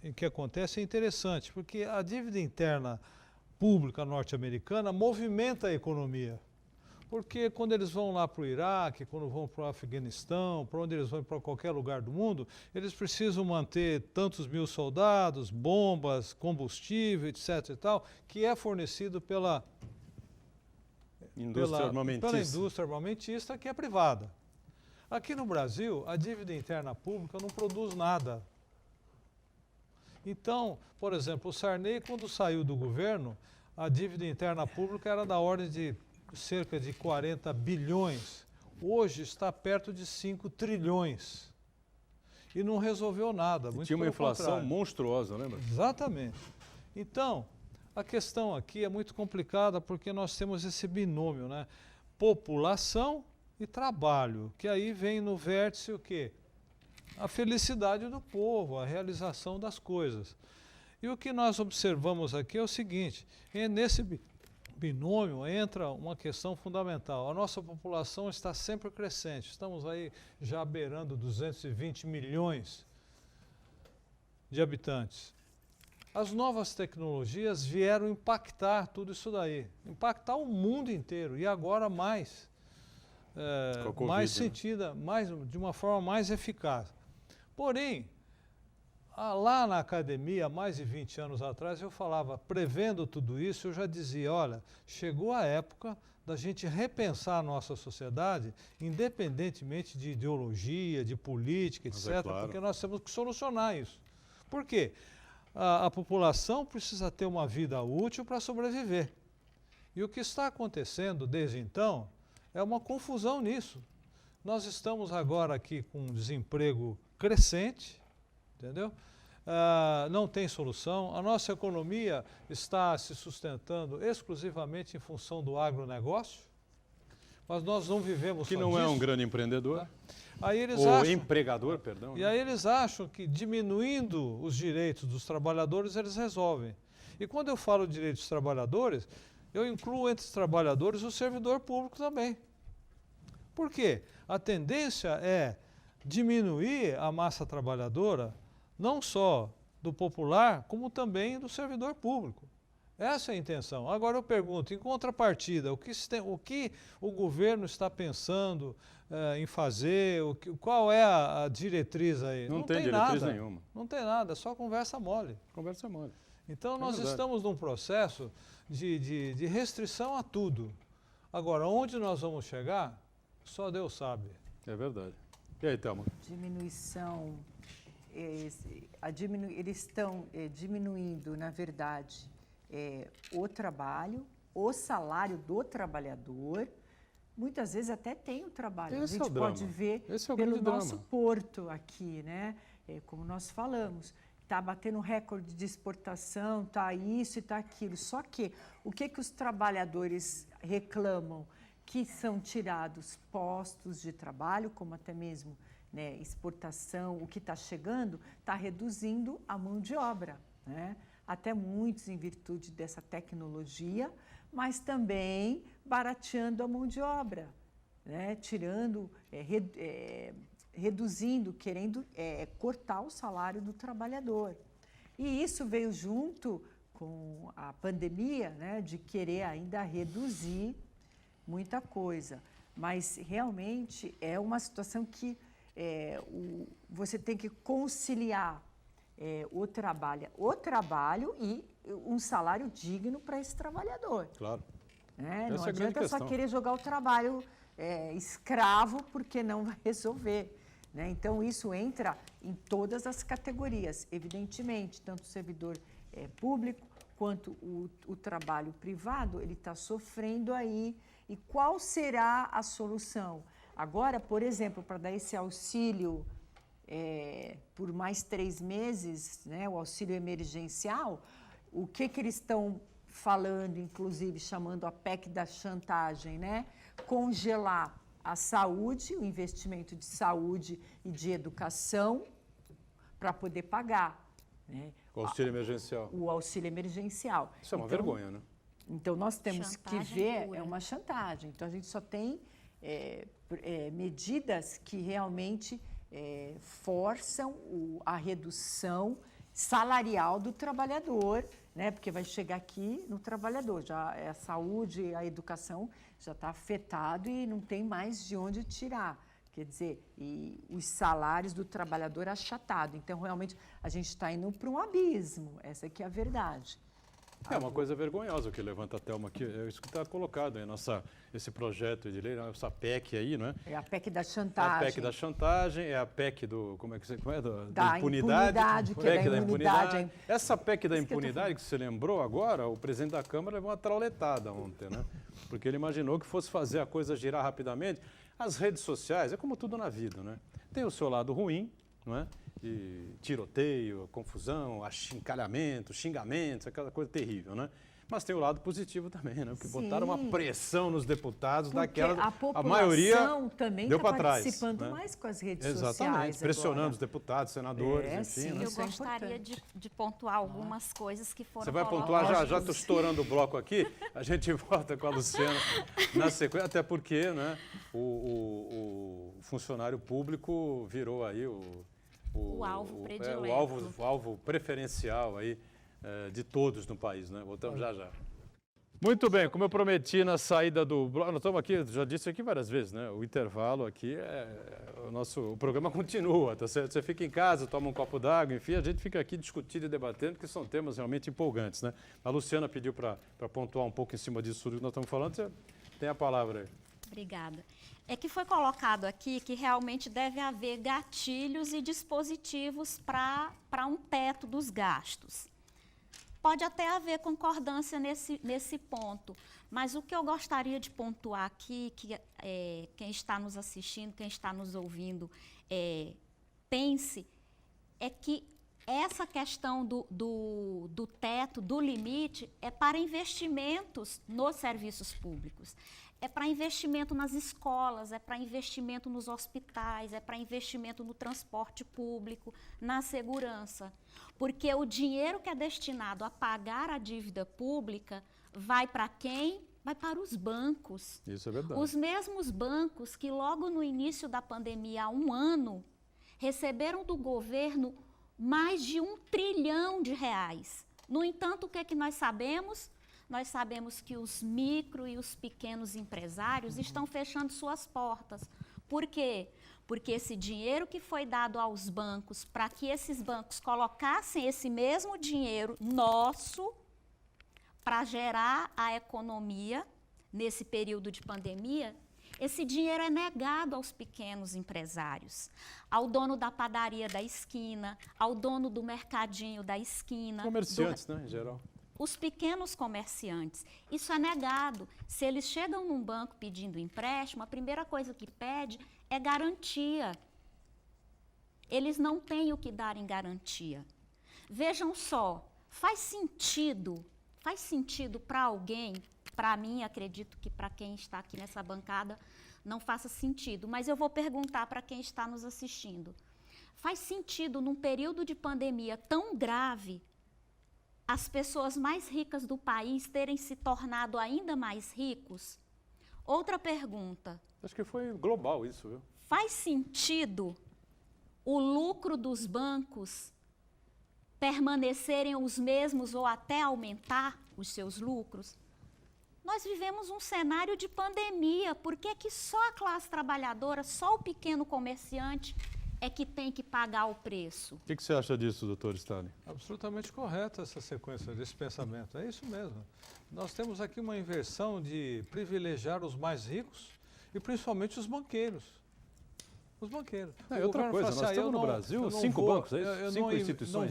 o que acontece é interessante, porque a dívida interna pública norte-americana movimenta a economia. Porque quando eles vão lá para o Iraque, quando vão para o Afeganistão, para onde eles vão para qualquer lugar do mundo, eles precisam manter tantos mil soldados, bombas, combustível, etc. e tal, que é fornecido pela indústria armamentista, que é privada. Aqui no Brasil, a dívida interna pública não produz nada. Então, por exemplo, o Sarney, quando saiu do governo, a dívida interna pública era da ordem de cerca de 40 bilhões. Hoje está perto de 5 trilhões. E não resolveu nada. Tinha uma inflação monstruosa, lembra? Exatamente. Então, a questão aqui é muito complicada porque nós temos esse binômio, né? População e trabalho, que aí vem no vértice o quê? A felicidade do povo, a realização das coisas. E o que nós observamos aqui é o seguinte, nesse binômio entra uma questão fundamental. A nossa população está sempre crescente, estamos aí já beirando 220 milhões de habitantes. As novas tecnologias vieram impactar tudo isso daí, impactar o mundo inteiro e agora mais, mais sentida, de uma forma mais eficaz. Porém, lá na academia, mais de 20 anos atrás, eu falava, prevendo tudo isso, eu já dizia, olha, chegou a época da gente repensar a nossa sociedade, independentemente de ideologia, de política, etc., claro, porque nós temos que solucionar isso. Por quê? A população precisa ter uma vida útil para sobreviver. E o que está acontecendo desde então é uma confusão nisso. Nós estamos agora aqui com um desemprego crescente, entendeu? Não tem solução. A nossa economia está se sustentando exclusivamente em função do agronegócio, mas nós não vivemos só disso. Que não é um grande empreendedor. Tá? Aí eles ou acham, empregador, perdão. E aí eles acham que diminuindo os direitos dos trabalhadores, eles resolvem. E quando eu falo de direitos dos trabalhadores, eu incluo entre os trabalhadores o servidor público também. Por quê? A tendência é diminuir a massa trabalhadora, não só do popular, como também do servidor público. Essa é a intenção. Agora eu pergunto, em contrapartida, o que o governo está pensando em fazer, qual é a diretriz aí? Não tem diretriz nada, nenhuma. Não tem nada, é só conversa mole. Conversa mole. Então nós estamos num processo de restrição a tudo. Agora, onde nós vamos chegar, só Deus sabe. É verdade. E aí, Thelma? Diminuição, eles estão diminuindo, na verdade, o trabalho, o salário do trabalhador. Muitas vezes até tem o trabalho. Esse a gente pode ver pelo nosso porto aqui, né? Como nós falamos, está batendo recorde de exportação, está isso e está aquilo. Só que o que os trabalhadores reclamam? Que são tirados postos de trabalho, como até mesmo, né, exportação, o que está chegando, está reduzindo a mão de obra, né? Até muitos em virtude dessa tecnologia, mas também barateando a mão de obra, né? Tirando, reduzindo, querendo cortar o salário do trabalhador. E isso veio junto com a pandemia, né, de querer ainda reduzir muita coisa, mas realmente é uma situação que você tem que conciliar o trabalho e um salário digno para esse trabalhador. Claro. Né? Não adianta só querer jogar o trabalho escravo, porque não vai resolver. Né? Então, isso entra em todas as categorias, evidentemente, tanto o servidor público quanto o trabalho privado, ele está sofrendo aí. E qual será a solução? Agora, por exemplo, para dar esse auxílio por mais 3 meses, né, o auxílio emergencial, o que eles estão falando, inclusive chamando a PEC da chantagem, né? Congelar a saúde, o investimento de saúde e de educação para poder pagar. Né? O auxílio emergencial. O auxílio emergencial. Isso é uma vergonha, né? Então, nós temos que ver, pura. é uma chantagem. Então, a gente só tem medidas que realmente forçam a redução salarial do trabalhador, né? Porque vai chegar aqui no trabalhador. Já a saúde, a educação já está afetado e não tem mais de onde tirar. Quer dizer, e os salários do trabalhador achatados. Então, realmente, a gente está indo para um abismo. Essa aqui é a verdade. É uma coisa vergonhosa o que levanta a Thelma aqui, é isso que está colocado aí, esse projeto de lei, essa PEC aí, não é? É a PEC da É a chantagem. PEC da chantagem, é a PEC do, como é? Da impunidade, que é da impunidade. Essa PEC da impunidade que você lembrou agora, o presidente da Câmara levou uma trauletada ontem, né? Porque ele imaginou que fosse fazer a coisa girar rapidamente. As redes sociais, é como tudo na vida, né? Tem o seu lado ruim, não é? De tiroteio, confusão, achincalhamento, xingamentos, aquela coisa terrível, né? Mas tem o lado positivo também, né? Porque Sim. botaram uma pressão nos deputados Porque daquela... a população maioria também deu está para trás, participando né? mais com as redes Exatamente, sociais pressionando agora. os deputados, senadores, enfim. Sim, Né? Eu isso é gostaria importante. de pontuar algumas coisas que foram Você vai colocadas. pontuar já estou estourando o bloco aqui, a gente volta com a Luciana na sequência, até porque, né, o funcionário público virou aí O alvo predileto. o alvo preferencial aí, de todos no país, né? Voltamos já já. Muito bem, como eu prometi na saída do bloco, nós estamos aqui, já disse aqui várias vezes, né? O intervalo aqui o programa continua, tá certo? Você fica em casa, toma um copo d'água, enfim, a gente fica aqui discutindo e debatendo, porque são temas realmente empolgantes, né? A Luciana pediu para pontuar um pouco em cima disso tudo que nós estamos falando, você tem a palavra aí. Obrigada. É que foi colocado aqui que realmente deve haver gatilhos e dispositivos para um teto dos gastos. Pode até haver concordância nesse ponto, mas o que eu gostaria de pontuar aqui, que quem está nos assistindo, quem está nos ouvindo, pense, é que essa questão do teto, do limite, é para investimentos nos serviços públicos. É para investimento nas escolas, é para investimento nos hospitais, é para investimento no transporte público, na segurança. Porque o dinheiro que é destinado a pagar a dívida pública vai para quem? Vai para os bancos. Isso é verdade. Os mesmos bancos que logo no início da pandemia, há um ano, receberam do governo mais de R$1 trilhão. No entanto, o que é que nós sabemos? Nós sabemos que os micro e os pequenos empresários estão fechando suas portas. Por quê? Porque esse dinheiro que foi dado aos bancos para que esses bancos colocassem esse mesmo dinheiro nosso para gerar a economia nesse período de pandemia, esse dinheiro é negado aos pequenos empresários, ao dono da padaria da esquina, ao dono do mercadinho da esquina. Comerciantes, né, em geral. Os pequenos comerciantes, isso é negado. Se eles chegam num banco pedindo empréstimo, a primeira coisa que pede é garantia. Eles não têm o que dar em garantia. Vejam só, faz sentido para alguém, para mim, acredito que para quem está aqui nessa bancada não faça sentido, mas eu vou perguntar para quem está nos assistindo. Faz sentido, num período de pandemia tão grave, as pessoas mais ricas do país terem se tornado ainda mais ricos? Outra pergunta. Acho que foi global isso, viu? Faz sentido o lucro dos bancos permanecerem os mesmos ou até aumentar os seus lucros? Nós vivemos um cenário de pandemia. Por que que só a classe trabalhadora, só o pequeno comerciante é que tem que pagar o preço? O que você acha disso, doutor Stalin? Absolutamente correta essa sequência desse pensamento. É isso mesmo. Nós temos aqui uma inversão de privilegiar os mais ricos e principalmente os banqueiros. Os banqueiros. É outra coisa, nós estamos no Brasil, 5 bancos, é isso? 5 instituições.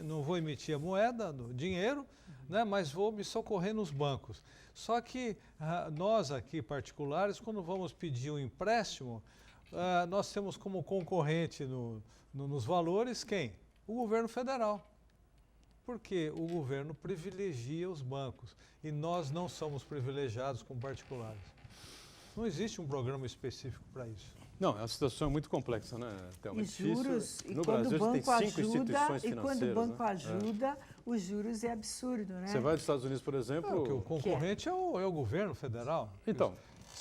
Não vou emitir a moeda, dinheiro, né, mas vou me socorrer nos bancos. Só que nós aqui, particulares, quando vamos pedir um empréstimo, nós temos como concorrente nos valores quem? O governo federal. Porque o governo privilegia os bancos e nós não somos privilegiados como particulares. Não existe um programa específico para isso. Não, a situação é muito complexa, né, Thelma? E juros, e no Brasil a gente tem 5 instituições financeiras. E quando o banco ajuda, os juros é absurdo, né? Você vai dos Estados Unidos, por exemplo... Porque o concorrente é o governo federal. Então,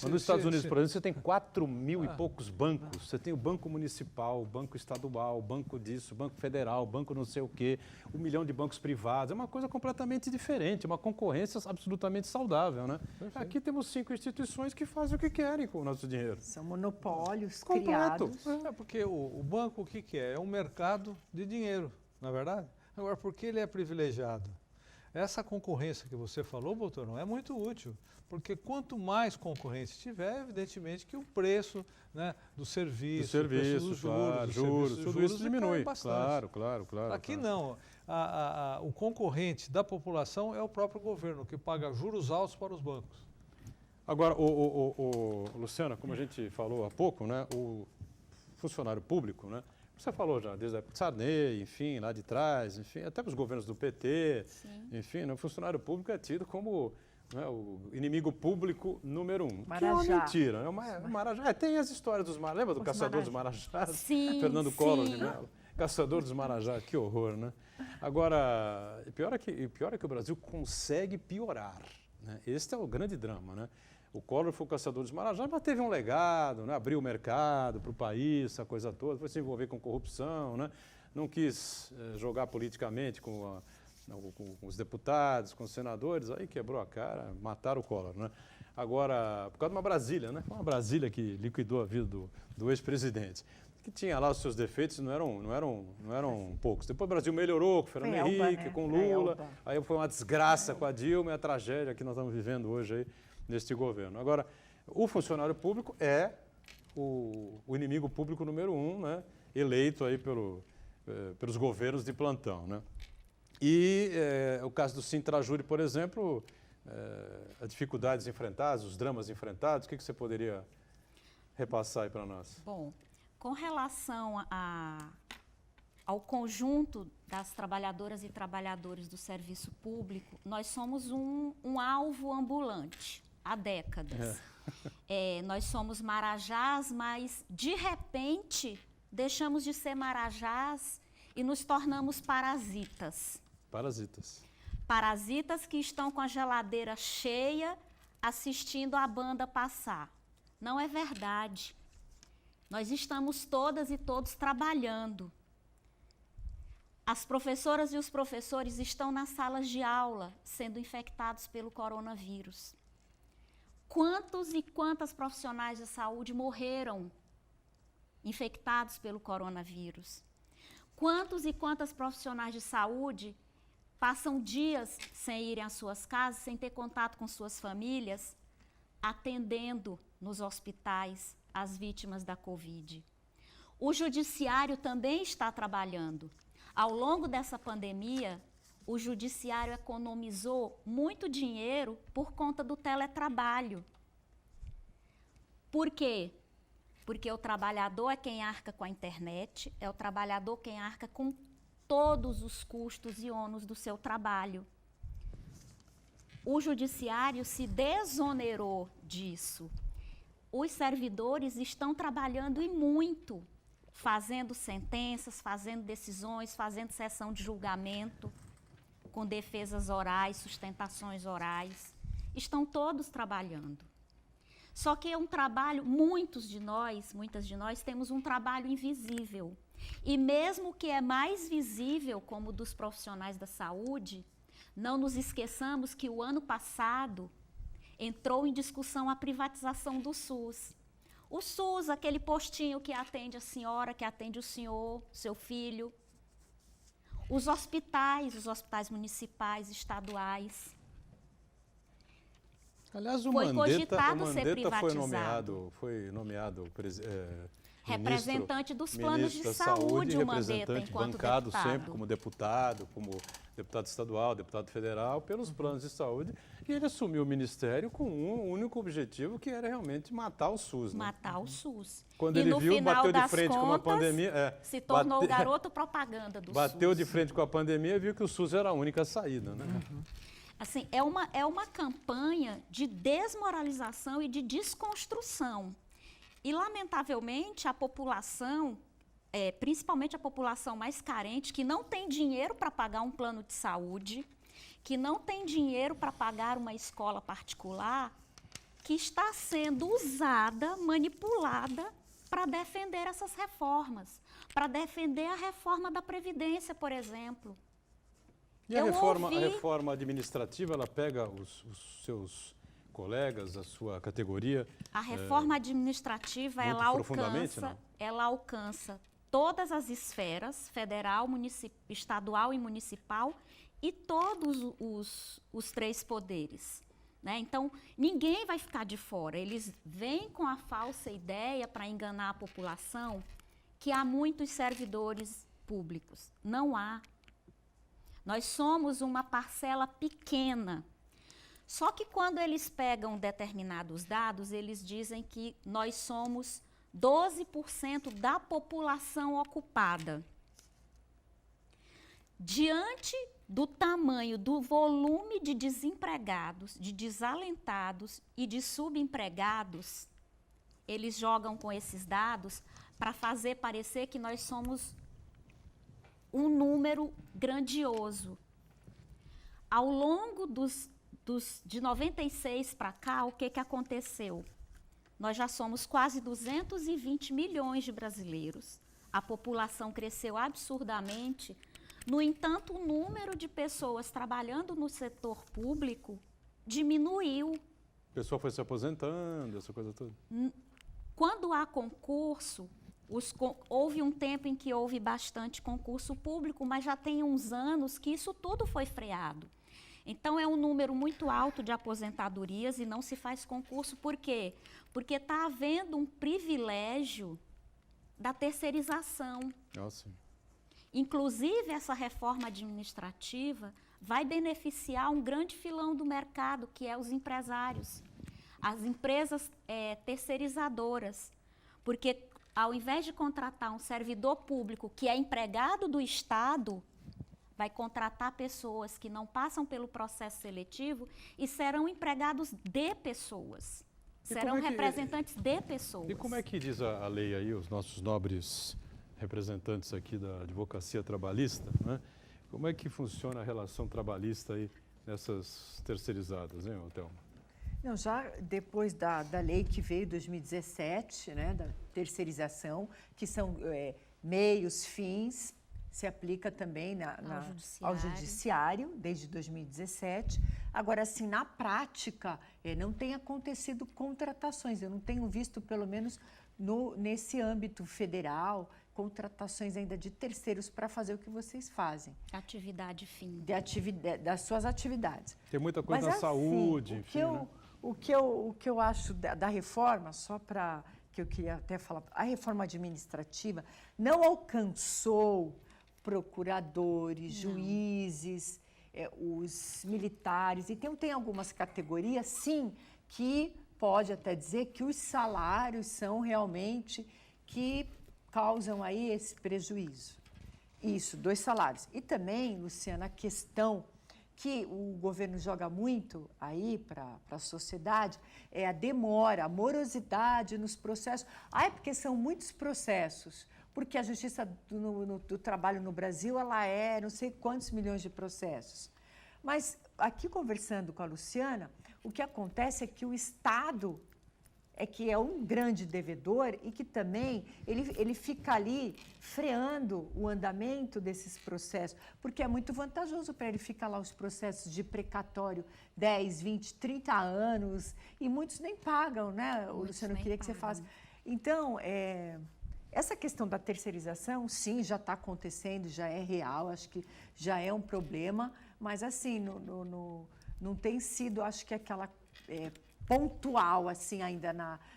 nos Estados Unidos, por exemplo, você tem 4 mil e poucos bancos. Você tem o banco municipal, o banco estadual, o banco disso, o banco federal, o banco não sei o quê, 1 milhão de bancos privados. É uma coisa completamente diferente, uma concorrência absolutamente saudável, né? Aqui temos 5 instituições que fazem o que querem com o nosso dinheiro. São monopólios Completo. criados. Porque o banco, o que é? É um mercado de dinheiro, não é verdade? Agora, por que ele é privilegiado? Essa concorrência que você falou, Boturão, é muito útil, porque quanto mais concorrência tiver, evidentemente que o preço, né, do serviço, o preço dos juros, tudo isso diminui. bastante. Claro. Aqui não. O concorrente da população é o próprio governo, que paga juros altos para os bancos. Agora, Luciana, como a gente falou há pouco, né, o funcionário público, né, você falou já, desde a época de Sarney, enfim, lá de trás, enfim, até os governos do PT, Sim. enfim, né, o funcionário público é tido como, né, o inimigo público número 1. Marajá. Que é uma mentira, né? O Marajá. Tem as histórias dos Marajás, lembra do caçador dos Marajás? Sim, Fernando Collor sim. de Mello. Caçador dos Marajás, que horror, né? Agora, pior é que o Brasil consegue piorar, né? Este é o grande drama, né? O Collor foi o caçador dos Marajás, mas teve um legado, né? Abriu o mercado para o país, essa coisa toda, foi se envolver com corrupção, né? Não quis jogar politicamente com os deputados, com os senadores, aí quebrou a cara, mataram o Collor, né? Agora, por causa de uma Brasília, né? Foi uma Brasília que liquidou a vida do ex-presidente, que tinha lá os seus defeitos, não eram poucos. Depois o Brasil melhorou com o Fernando Henrique, né? com Lula, aí foi uma desgraça com a Dilma e a tragédia que nós estamos vivendo hoje aí neste governo. Agora, o funcionário público é o inimigo público número 1, né? Eleito aí pelos governos de plantão, né? E o caso do Sintrajure, por exemplo, as dificuldades enfrentadas, os dramas enfrentados, o que você poderia repassar aí para nós? Bom, com relação ao conjunto das trabalhadoras e trabalhadores do serviço público, nós somos um alvo ambulante há décadas. Nós somos marajás, mas de repente deixamos de ser marajás e nos tornamos parasitas. Parasitas que estão com a geladeira cheia assistindo a banda passar. Não é verdade. Nós estamos todas e todos trabalhando. As professoras e os professores estão nas salas de aula sendo infectados pelo coronavírus. Quantos e quantas profissionais de saúde morreram infectados pelo coronavírus? Quantos e quantas profissionais de saúde passam dias sem irem às suas casas, sem ter contato com suas famílias, atendendo nos hospitais as vítimas da Covid? O judiciário também está trabalhando. Ao longo dessa pandemia, o judiciário economizou muito dinheiro por conta do teletrabalho. Por quê? Porque o trabalhador é quem arca com a internet, é o trabalhador quem arca com todos os custos e ônus do seu trabalho. O judiciário se desonerou disso. Os servidores estão trabalhando e muito, fazendo sentenças, fazendo decisões, fazendo sessão de julgamento, com defesas orais, sustentações orais. Estão todos trabalhando. Só que é um trabalho, muitas de nós temos um trabalho invisível. E mesmo o que é mais visível, como o dos profissionais da saúde, não nos esqueçamos que o ano passado entrou em discussão a privatização do SUS. O SUS, aquele postinho que atende a senhora, que atende o senhor, seu filho. Os hospitais municipais, estaduais. Aliás, o foi Mandetta foi nomeado representante dos planos de saúde, o Mandetta, enquanto bancado deputado. sempre como deputado estadual, deputado federal, pelos planos de saúde, e ele assumiu o ministério com um único objetivo, que era realmente matar o SUS. Né? Matar o SUS. Quando e ele no viu, final bateu de das frente com uma contas, pandemia. se tornou o garoto propaganda do SUS. Bateu de frente com a pandemia e viu que o SUS era a única saída. Né? Assim, é uma campanha de desmoralização e de desconstrução. E, lamentavelmente, a população, principalmente a população mais carente, que não tem dinheiro para pagar um plano de saúde, que não tem dinheiro para pagar uma escola particular, que está sendo usada, manipulada para defender essas reformas, para defender a reforma da Previdência, por exemplo. E a reforma administrativa, ela pega os seus colegas, a sua categoria? A reforma administrativa, ela alcança todas as esferas, federal, estadual e municipal, e todos os três poderes. Né? Então, ninguém vai ficar de fora. Eles vêm com a falsa ideia para enganar a população que há muitos servidores públicos. Não há. Nós somos uma parcela pequena. Só que quando eles pegam determinados dados, eles dizem que nós somos 12% da população ocupada. Diante do tamanho do volume de desempregados, de desalentados e de subempregados, eles jogam com esses dados para fazer parecer que nós somos um número grandioso. Ao longo de 96 para cá, o que aconteceu? Nós já somos quase 220 milhões de brasileiros. A população cresceu absurdamente. No entanto, o número de pessoas trabalhando no setor público diminuiu. O pessoal foi se aposentando, essa coisa toda. Quando há concurso, houve um tempo em que houve bastante concurso público, mas já tem uns anos que isso tudo foi freado. Então, é um número muito alto de aposentadorias e não se faz concurso. Por quê? Porque está havendo um privilégio da terceirização. Sim. Inclusive, essa reforma administrativa vai beneficiar um grande filão do mercado, que é os empresários, as empresas terceirizadoras. Porque, ao invés de contratar um servidor público que é empregado do Estado, vai contratar pessoas que não passam pelo processo seletivo e serão empregados de pessoas. Serão representantes de pessoas. E como é que diz a lei aí, os nossos nobres representantes aqui da advocacia trabalhista, né? Como é que funciona a relação trabalhista aí nessas terceirizadas, hein, Thelma? Não, já depois da lei que veio em 2017, né, da terceirização, que são meios, fins, se aplica também ao judiciário, desde 2017. Agora, assim, na prática, não tem acontecido contratações. Eu não tenho visto, pelo menos nesse âmbito federal, contratações ainda de terceiros para fazer o que vocês fazem. Atividade fim. Das suas atividades. Tem muita coisa na saúde, enfim, né? O que eu acho da reforma, só para que eu queria até falar, a reforma administrativa não alcançou procuradores, juízes, os militares. Então, tem algumas categorias, sim, que pode até dizer que os salários são realmente que causam aí esse prejuízo. Isso, 2 salários. E também, Luciana, a questão que o governo joga muito aí para a sociedade é a demora, a morosidade nos processos. É porque são muitos processos. Porque a Justiça do Trabalho no Brasil, ela não sei quantos milhões de processos. Mas aqui, conversando com a Luciana, o que acontece é que o Estado que é um grande devedor e que também ele fica ali freando o andamento desses processos, porque é muito vantajoso para ele ficar lá os processos de precatório 10, 20, 30 anos e muitos nem pagam, né? O Luciano, eu queria que você falasse. Então, essa questão da terceirização, sim, já está acontecendo, já é real, acho que já é um problema, mas assim, não tem sido, acho que aquela pontual, assim, ainda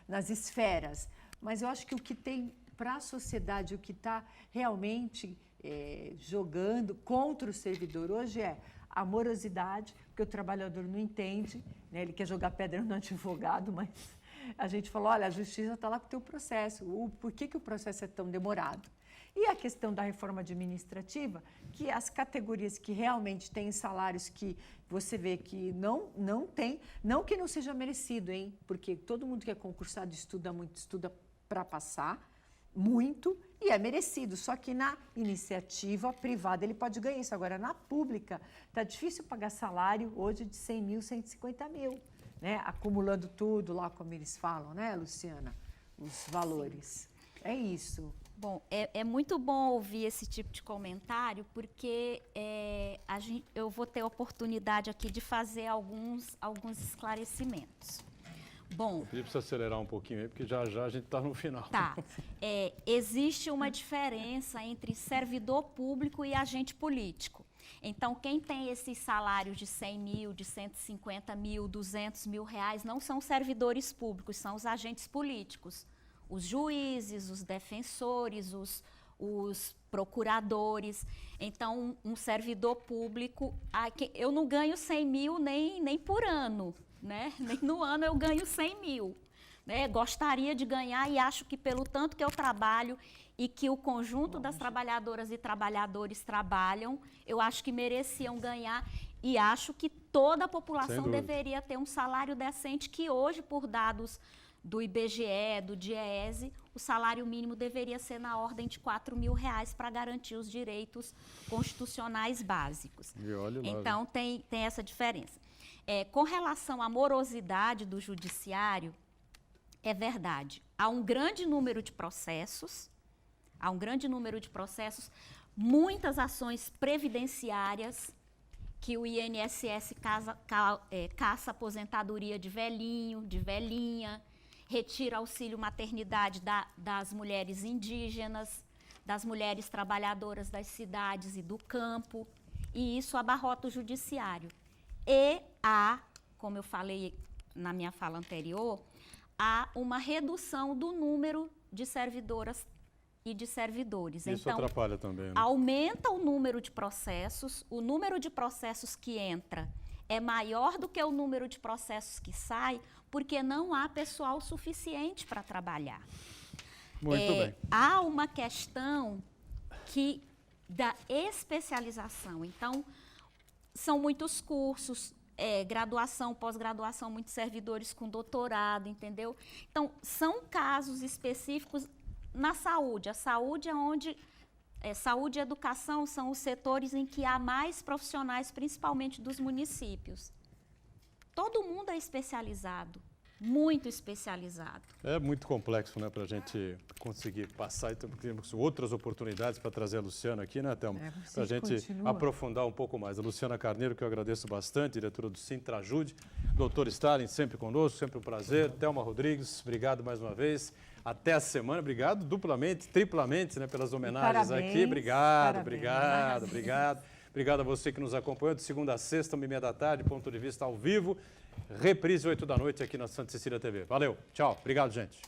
nas esferas. Mas eu acho que o que tem para a sociedade, o que está realmente jogando contra o servidor hoje é a morosidade, porque o trabalhador não entende, né? Ele quer jogar pedra no advogado, mas a gente falou, olha, a justiça está lá com o teu processo, por que o processo é tão demorado? E a questão da reforma administrativa, que as categorias que realmente têm salários que você vê que não tem, não que não seja merecido, hein? Porque todo mundo que é concursado estuda muito, estuda para passar, muito, e é merecido. Só que na iniciativa privada ele pode ganhar isso. Agora, na pública, está difícil pagar salário hoje de 100 mil, 150 mil, né? Acumulando tudo lá, como eles falam, né, Luciana? Os valores. Sim. É isso. Bom, é muito bom ouvir esse tipo de comentário, porque eu vou ter a oportunidade aqui de fazer alguns esclarecimentos. Bom, eu precisa acelerar um pouquinho aí, porque já a gente está no final. Tá. Existe uma diferença entre servidor público e agente político. Então, quem tem esses salários de 100 mil, de 150 mil, 200 mil reais, não são servidores públicos, são os agentes políticos. Os juízes, os defensores, os procuradores. Então, um servidor público, eu não ganho 100 mil nem por ano, né? Nem no ano eu ganho 100 mil. Né? Gostaria de ganhar e acho que pelo tanto que eu trabalho e que o conjunto das trabalhadoras e trabalhadores trabalham, eu acho que mereciam ganhar e acho que toda a população deveria ter um salário decente, que hoje, por dados do IBGE, do DIEESE, o salário mínimo deveria ser na ordem de R$4.000 para garantir os direitos constitucionais básicos. Então, tem essa diferença. Com relação à morosidade do judiciário, é verdade, há um grande número de processos, muitas ações previdenciárias, que o INSS caça aposentadoria de velhinho, de velhinha, retira auxílio maternidade das mulheres indígenas, das mulheres trabalhadoras das cidades e do campo, e isso abarrota o judiciário. E há, como eu falei na minha fala anterior, há uma redução do número de servidoras e de servidores. Isso então, atrapalha também, né? Aumenta o número de processos, o número de processos que entra é maior do que o número de processos que sai, porque não há pessoal suficiente para trabalhar. Muito bem. Há uma questão da especialização. Então, são muitos cursos, graduação, pós-graduação, muitos servidores com doutorado, entendeu? Então, são casos específicos na saúde. A saúde é onde... saúde e educação são os setores em que há mais profissionais, principalmente dos municípios. Todo mundo é especializado, muito especializado. É muito complexo, né, para a gente conseguir passar, e temos outras oportunidades para trazer a Luciana aqui, né, Thelma? Para a gente aprofundar um pouco mais. A Luciana Carneiro, que eu agradeço bastante, diretora do Sintrajude. Doutor Stalin, sempre conosco, sempre um prazer. Thelma Rodrigues, obrigado mais uma vez. Até a semana, obrigado duplamente, triplamente, né, pelas homenagens aqui. Obrigado, obrigado. Obrigado a você que nos acompanhou de segunda a sexta, 1h30 ponto de vista ao vivo. Reprise 8 da noite aqui na Santa Cecília TV. Valeu, tchau, obrigado, gente.